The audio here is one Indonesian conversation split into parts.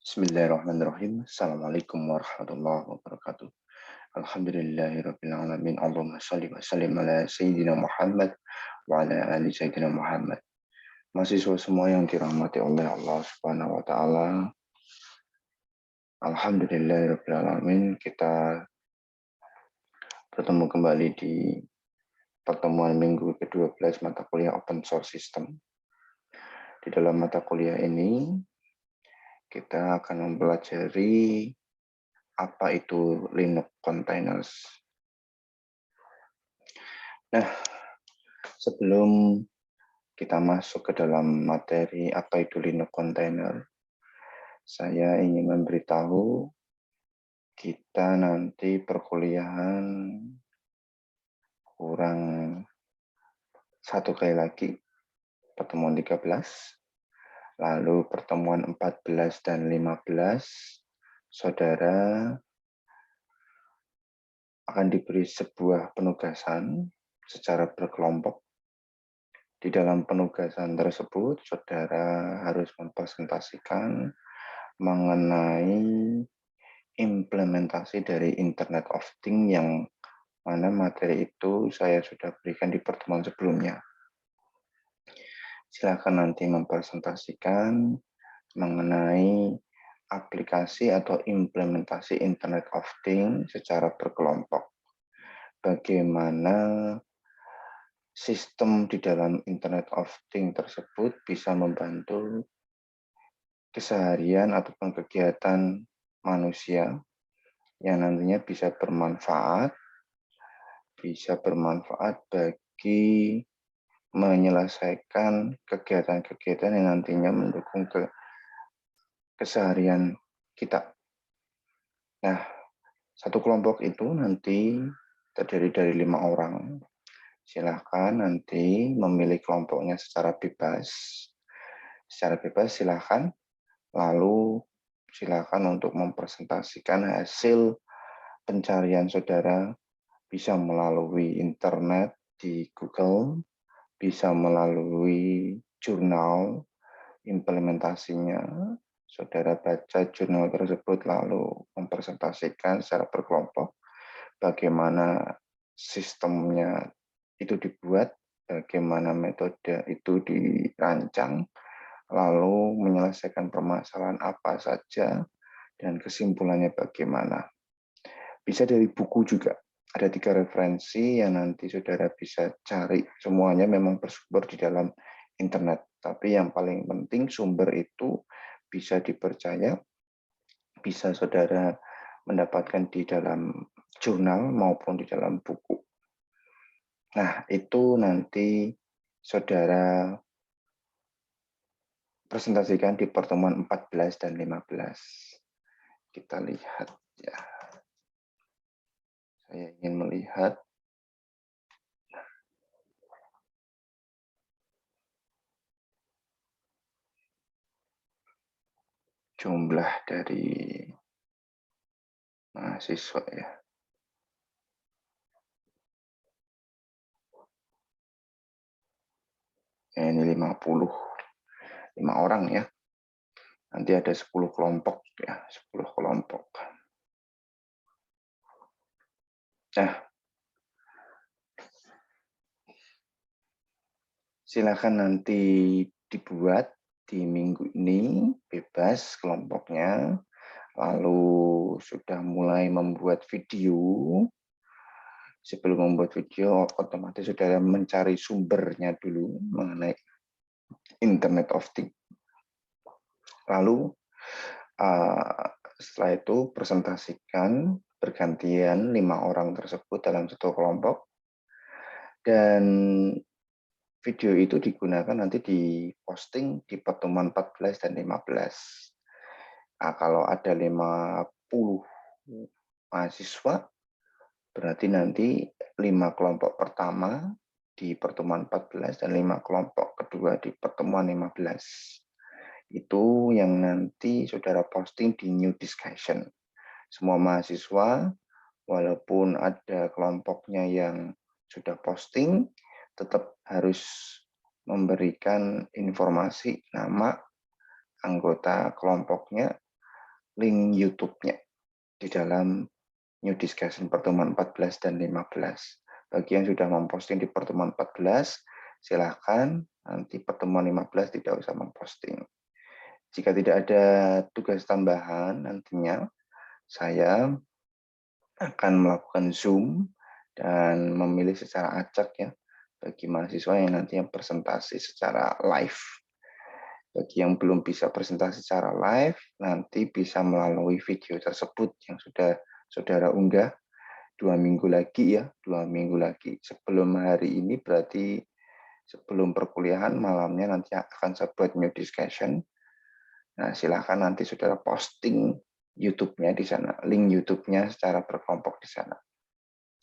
Bismillahirrahmanirrahim. Assalamualaikum warahmatullahi wabarakatuh. Alhamdulillahirabbil alamin. Allahumma shalli wa sallim ala sayyidina Muhammad wa ala ali sayyidina Muhammad. Mahasiswa semua yang dirahmati oleh Allah Subhanahu wa taala. Alhamdulillahirabbil alamin. Kita bertemu kembali di pertemuan minggu ke-12 mata kuliah Open Source System. Di dalam mata kuliah ini kita akan mempelajari apa itu Linux containers. Nah, sebelum kita masuk ke dalam materi apa itu Linux container, saya ingin memberitahu kita nanti perkuliahan kurang satu kali lagi, pertemuan 13, lalu pertemuan 14 dan 15, saudara akan diberi sebuah penugasan secara berkelompok. Di dalam penugasan tersebut, saudara harus mempresentasikan mengenai implementasi dari Internet of Things yang mana materi itu saya sudah berikan di pertemuan sebelumnya. Silakan nanti mempresentasikan mengenai aplikasi atau implementasi Internet of Things secara berkelompok. Bagaimana sistem di dalam Internet of Things tersebut bisa membantu keseharian ataupun kegiatan manusia yang nantinya bisa bermanfaat bagi menyelesaikan kegiatan-kegiatan yang nantinya mendukung keseharian kita. Nah, satu kelompok itu nanti terdiri dari 5 orang. Silahkan nanti memilih kelompoknya secara bebas. Secara bebas silahkan, lalu silakan untuk mempresentasikan hasil pencarian saudara bisa melalui internet di Google, bisa melalui jurnal implementasinya. Saudara baca jurnal tersebut lalu mempresentasikan secara berkelompok bagaimana sistemnya itu dibuat, bagaimana metode itu dirancang, lalu menyelesaikan permasalahan apa saja, dan kesimpulannya bagaimana. Bisa dari buku juga. Ada 3 referensi yang nanti saudara bisa cari. Semuanya memang bersumber di dalam internet. Tapi yang paling penting sumber itu bisa dipercaya, bisa saudara mendapatkan di dalam jurnal maupun di dalam buku. Nah, itu nanti saudara presentasikan di pertemuan 14 dan 15. Kita lihat ya. Saya ingin melihat jumlah dari mahasiswa ya. Ini 5 orang ya. Nanti ada 10 kelompok ya, 10 kelompok. Nah, silakan nanti dibuat di minggu ini, bebas kelompoknya. Lalu sudah mulai membuat video. Sebelum membuat video, otomatis saudara mencari sumbernya dulu mengenai Internet of Things. Lalu setelah itu presentasikan bergantian 5 orang tersebut dalam satu kelompok. Dan video itu digunakan nanti diposting di pertemuan 14 dan 15. Nah, kalau ada 50 mahasiswa, berarti nanti 5 kelompok pertama di pertemuan 14 dan 5 kelompok kedua di pertemuan 15. Itu yang nanti saudara posting di new discussion. Semua mahasiswa, walaupun ada kelompoknya yang sudah posting, tetap harus memberikan informasi nama anggota kelompoknya, link YouTube-nya di dalam New Discussion pertemuan 14 dan 15. Bagi yang sudah memposting di pertemuan 14, silakan, nanti pertemuan 15 tidak usah memposting. Jika tidak ada tugas tambahan, nantinya saya akan melakukan Zoom dan memilih secara acak ya bagi mahasiswa yang nantinya presentasi secara live. Bagi yang belum bisa presentasi secara live, nanti bisa melalui video tersebut yang sudah saudara unggah 2 minggu lagi ya, 2 minggu lagi. Sebelum hari ini berarti sebelum perkuliahan malamnya nanti akan saya buat new discussion. Nah, silahkan nanti saudara posting YouTube-nya di sana, link YouTube-nya secara berkelompok di sana.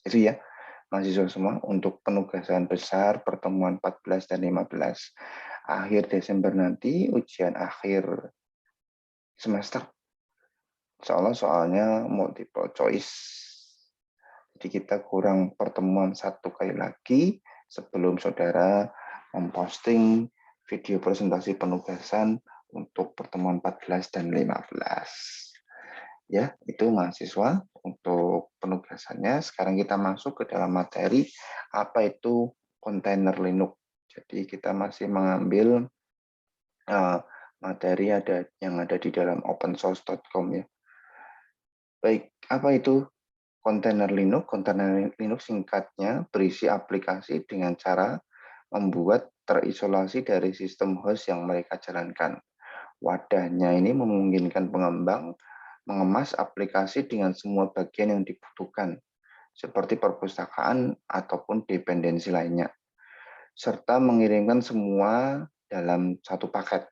Itu ya, mahasiswa semua untuk penugasan besar pertemuan 14 dan 15. Akhir Desember nanti ujian akhir semester. Insya Allah soalnya multiple choice. Jadi kita kurang pertemuan 1 kali lagi sebelum saudara memposting video presentasi penugasan untuk pertemuan 14 dan 15. Ya, itu mahasiswa untuk penugasannya. Sekarang kita masuk ke dalam materi apa itu kontainer Linux. Jadi kita masih mengambil materi yang ada di dalam opensource.com ya. Baik, apa itu kontainer Linux? Kontainer Linux singkatnya berisi aplikasi dengan cara membuat terisolasi dari sistem host yang mereka jalankan. Wadahnya ini memungkinkan pengembang mengemas aplikasi dengan semua bagian yang dibutuhkan, seperti perpustakaan ataupun dependensi lainnya, serta mengirimkan semua dalam satu paket.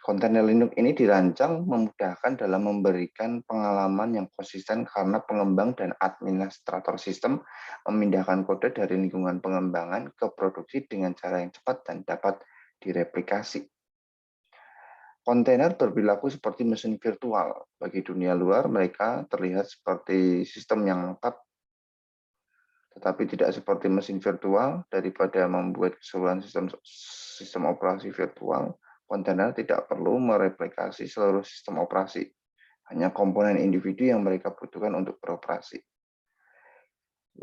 Kontainer Linux ini dirancang memudahkan dalam memberikan pengalaman yang konsisten karena pengembang dan administrator sistem memindahkan kode dari lingkungan pengembangan ke produksi dengan cara yang cepat dan dapat direplikasi. Kontainer berperilaku seperti mesin virtual. Bagi dunia luar, mereka terlihat seperti sistem yang lengkap, tetapi tidak seperti mesin virtual. Daripada membuat keseluruhan sistem operasi virtual, kontainer tidak perlu mereplikasi seluruh sistem operasi. Hanya komponen individu yang mereka butuhkan untuk beroperasi.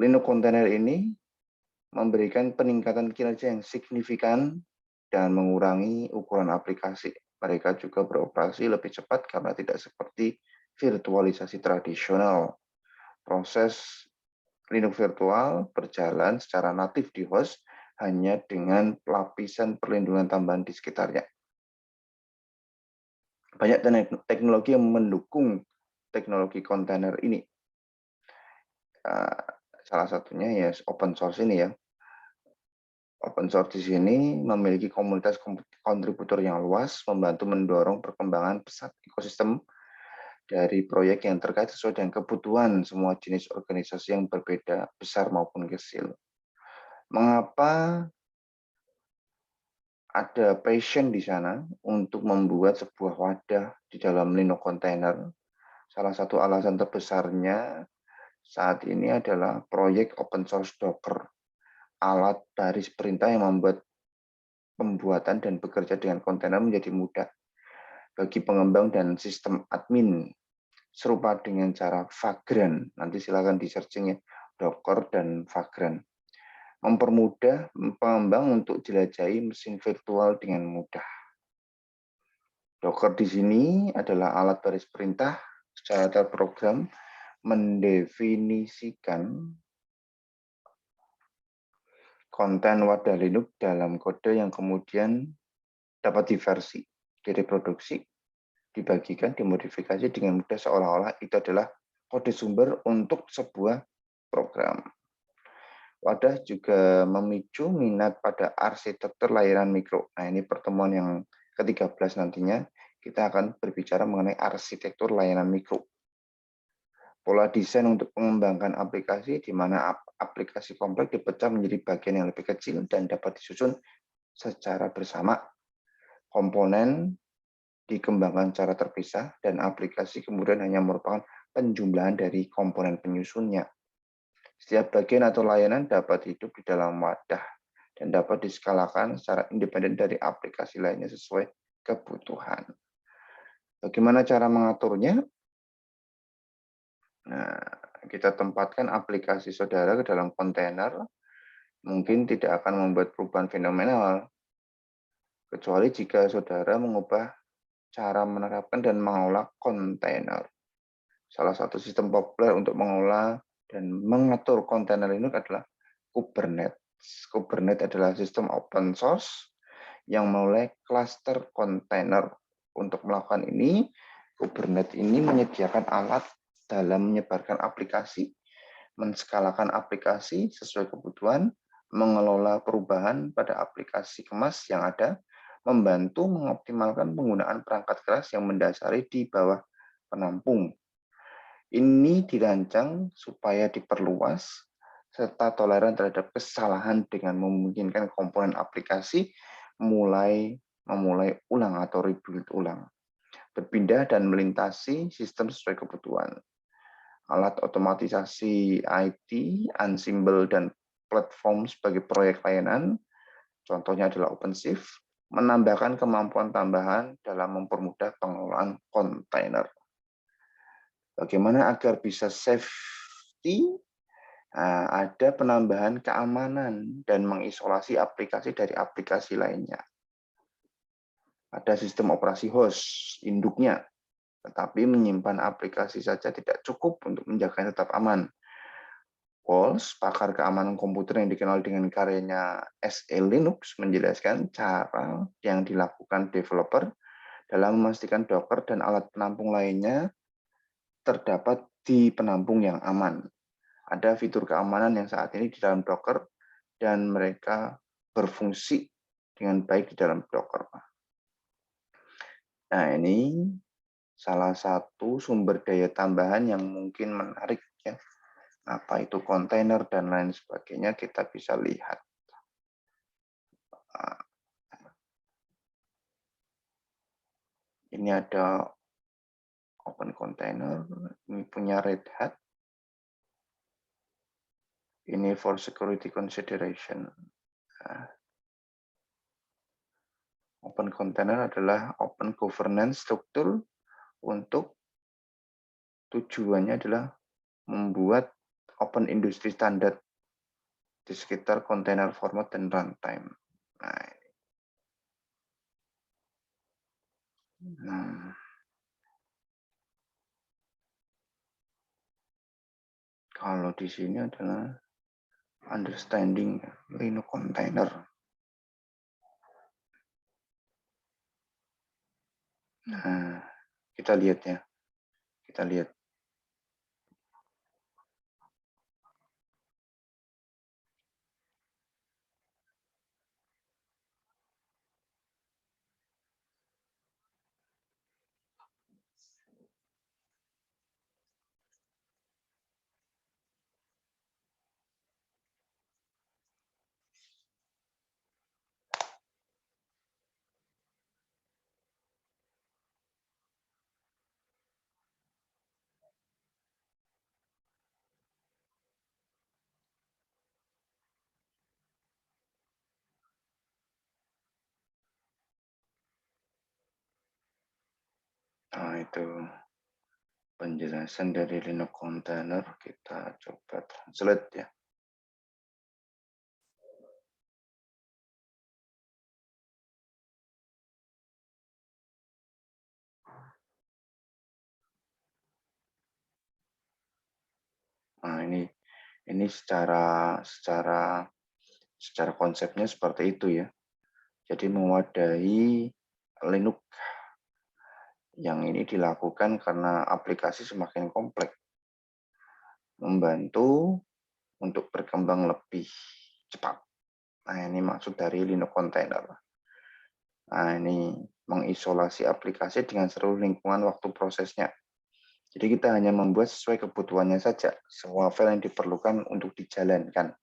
Linux kontainer ini memberikan peningkatan kinerja yang signifikan dan mengurangi ukuran aplikasi. Mereka juga beroperasi lebih cepat karena tidak seperti virtualisasi tradisional. Proses Linux virtual berjalan secara natif di host hanya dengan lapisan perlindungan tambahan di sekitarnya. Banyak teknologi yang mendukung teknologi kontainer ini. Salah satunya ya open source ini ya. Open source di sini memiliki komunitas kontributor yang luas, membantu mendorong perkembangan pesat ekosistem dari proyek yang terkait sesuai dengan kebutuhan semua jenis organisasi yang berbeda, besar maupun kecil. Mengapa ada passion di sana untuk membuat sebuah wadah di dalam Linux container? Salah satu alasan terbesarnya saat ini adalah proyek open source Docker, alat baris perintah yang membuat pembuatan dan bekerja dengan kontainer menjadi mudah bagi pengembang dan sistem admin, serupa dengan cara Vagrant. Nanti silakan di searching ya, Docker dan Vagrant. Mempermudah pengembang untuk jelajahi mesin virtual dengan mudah. Docker di sini adalah alat baris perintah secara terprogram mendefinisikan konten wadah Linux dalam kode yang kemudian dapat diversi, direproduksi, dibagikan, dimodifikasi dengan mudah seolah-olah itu adalah kode sumber untuk sebuah program. Wadah juga memicu minat pada arsitektur layanan mikro. Nah, ini pertemuan yang ke-13 nantinya, kita akan berbicara mengenai arsitektur layanan mikro. Pola desain untuk mengembangkan aplikasi, di mana aplikasi kompleks dipecah menjadi bagian yang lebih kecil dan dapat disusun secara bersama. Komponen dikembangkan secara terpisah, dan aplikasi kemudian hanya merupakan penjumlahan dari komponen penyusunnya. Setiap bagian atau layanan dapat hidup di dalam wadah dan dapat diskalakan secara independen dari aplikasi lainnya sesuai kebutuhan. Bagaimana cara mengaturnya? Nah, kita tempatkan aplikasi saudara ke dalam kontainer, mungkin tidak akan membuat perubahan fenomenal, kecuali jika saudara mengubah cara menerapkan dan mengolah kontainer. Salah satu sistem populer untuk mengolah dan mengatur kontainer ini adalah Kubernetes. Kubernetes adalah sistem open source yang memulai cluster kontainer. Untuk melakukan ini, Kubernetes ini menyediakan alat dalam menyebarkan aplikasi, menskalakan aplikasi sesuai kebutuhan, mengelola perubahan pada aplikasi kemas yang ada, membantu mengoptimalkan penggunaan perangkat keras yang mendasari di bawah penampung. Ini dirancang supaya diperluas serta toleran terhadap kesalahan dengan memungkinkan komponen aplikasi memulai ulang atau rebuild ulang, berpindah dan melintasi sistem sesuai kebutuhan. Alat otomatisasi IT, Ansible, dan platform sebagai proyek layanan, contohnya adalah OpenShift, menambahkan kemampuan tambahan dalam mempermudah pengelolaan kontainer. Bagaimana agar bisa safety? Nah, ada penambahan keamanan dan mengisolasi aplikasi dari aplikasi lainnya. Ada sistem operasi host, induknya, tetapi menyimpan aplikasi saja tidak cukup untuk menjaganya tetap aman. Walls, pakar keamanan komputer yang dikenal dengan karyanya SE Linux, menjelaskan cara yang dilakukan developer dalam memastikan Docker dan alat penampung lainnya terdapat di penampung yang aman. Ada fitur keamanan yang saat ini di dalam Docker dan mereka berfungsi dengan baik di dalam Docker. Nah, ini salah satu sumber daya tambahan yang mungkin menarik ya. Apa itu kontainer dan lain sebagainya kita bisa lihat. Ini ada open container, ini punya Red Hat. Ini for security consideration. Nah, open container adalah open governance struktur untuk tujuannya adalah membuat open industry standard di sekitar container format dan runtime. Nah, kalau di sini adalah understanding Linux container. Nah, kita lihat ya. Kita lihat. Nah, itu penjelasan dari Linux container. Kita coba translate ya. Nah, ini secara konsepnya seperti itu ya. Jadi mewadahi Linux yang ini dilakukan karena aplikasi semakin kompleks, membantu untuk berkembang lebih cepat. Nah, ini maksud dari Linux container. Nah, ini mengisolasi aplikasi dengan seluruh lingkungan waktu prosesnya. Jadi kita hanya membuat sesuai kebutuhannya saja, semua file yang diperlukan untuk dijalankan.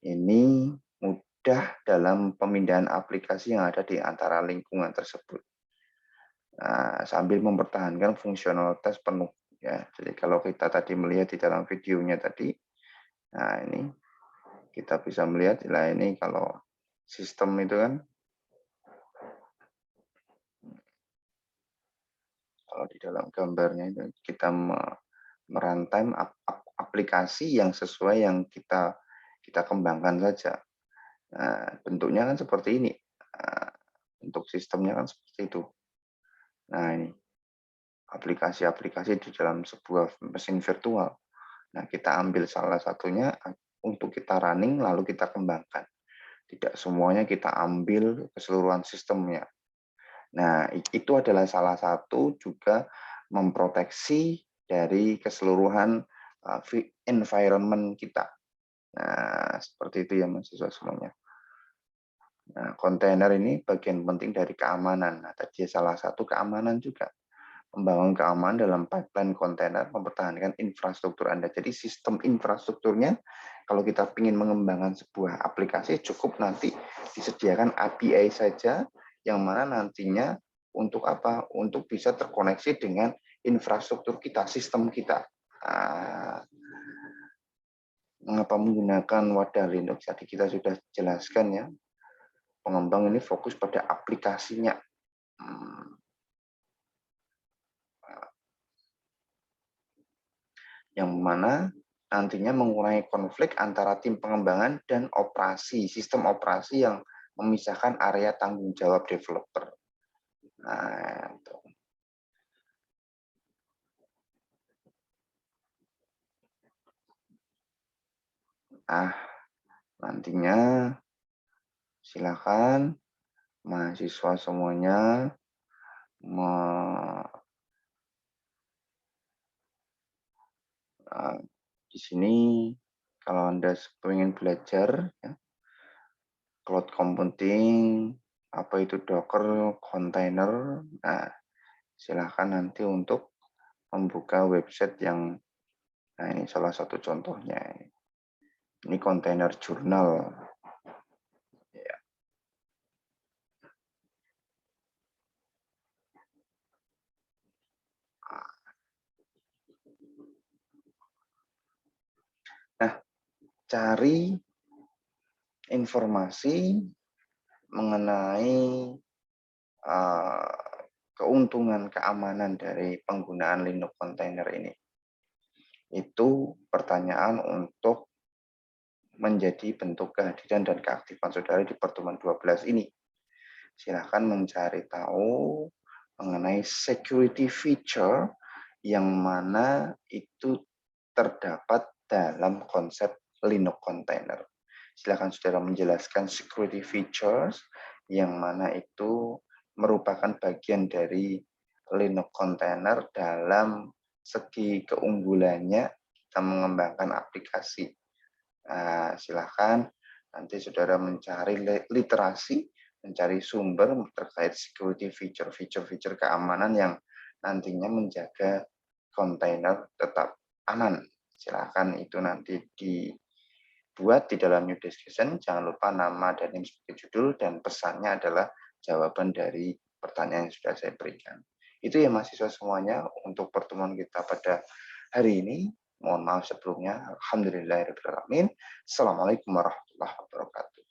Ini mudah dalam pemindahan aplikasi yang ada di antara lingkungan tersebut. Nah, sambil mempertahankan fungsionalitas penuh. Ya, jadi kalau kita tadi melihat di dalam videonya tadi, nah ini kita bisa melihat, nah ini kalau sistem itu kan, kalau di dalam gambarnya itu kita meruntime aplikasi yang sesuai yang kita kembangkan saja. Nah, bentuknya kan seperti ini. Untuk sistemnya kan seperti itu. Nah, ini aplikasi-aplikasi di dalam sebuah mesin virtual. Nah, kita ambil salah satunya untuk kita running, lalu kita kembangkan. Tidak semuanya kita ambil keseluruhan sistemnya. Nah, itu adalah salah satu juga memproteksi dari keseluruhan environment kita. Nah, seperti itu ya mahasiswa semuanya. Nah, kontainer ini bagian penting dari keamanan. Nah, tadi salah satu keamanan juga. Membangun keamanan dalam pipeline kontainer, mempertahankan infrastruktur Anda. Jadi sistem infrastrukturnya, kalau kita ingin mengembangkan sebuah aplikasi, cukup nanti disediakan API saja, yang mana nantinya untuk apa? Untuk bisa terkoneksi dengan infrastruktur kita, sistem kita. Nah, mengapa menggunakan wadah Linux? Tadi kita sudah jelaskan ya. Pengembang ini fokus pada aplikasinya. Yang mana nantinya mengurangi konflik antara tim pengembangan dan operasi, sistem operasi yang memisahkan area tanggung jawab developer. Nah, itu. Nah, nantinya silakan mahasiswa semuanya di sini kalau Anda ingin belajar ya, cloud computing, apa itu Docker, container, nah silakan nanti untuk membuka website yang, nah ini salah satu contohnya. Ini kontainer jurnal. Ya. Nah, cari informasi mengenai keuntungan keamanan dari penggunaan Linux container ini. Itu pertanyaan untuk menjadi bentuk kehadiran dan keaktifan saudara di pertemuan 12 ini. Silahkan mencari tahu mengenai security feature yang mana itu terdapat dalam konsep Linux container. Silakan saudara menjelaskan security features yang mana itu merupakan bagian dari Linux container dalam segi keunggulannya kita mengembangkan aplikasi. Nah, silakan nanti saudara mencari literasi, mencari sumber terkait security feature keamanan yang nantinya menjaga kontainer tetap aman. Silakan itu nanti dibuat di dalam new discussion. Jangan lupa nama dan name sebagai judul dan pesannya adalah jawaban dari pertanyaan yang sudah saya berikan. Itu ya mahasiswa semuanya untuk pertemuan kita pada hari ini. Mohon maaf sebelumnya. Alhamdulillahirrahmanirrahim. Assalamualaikum warahmatullahi wabarakatuh.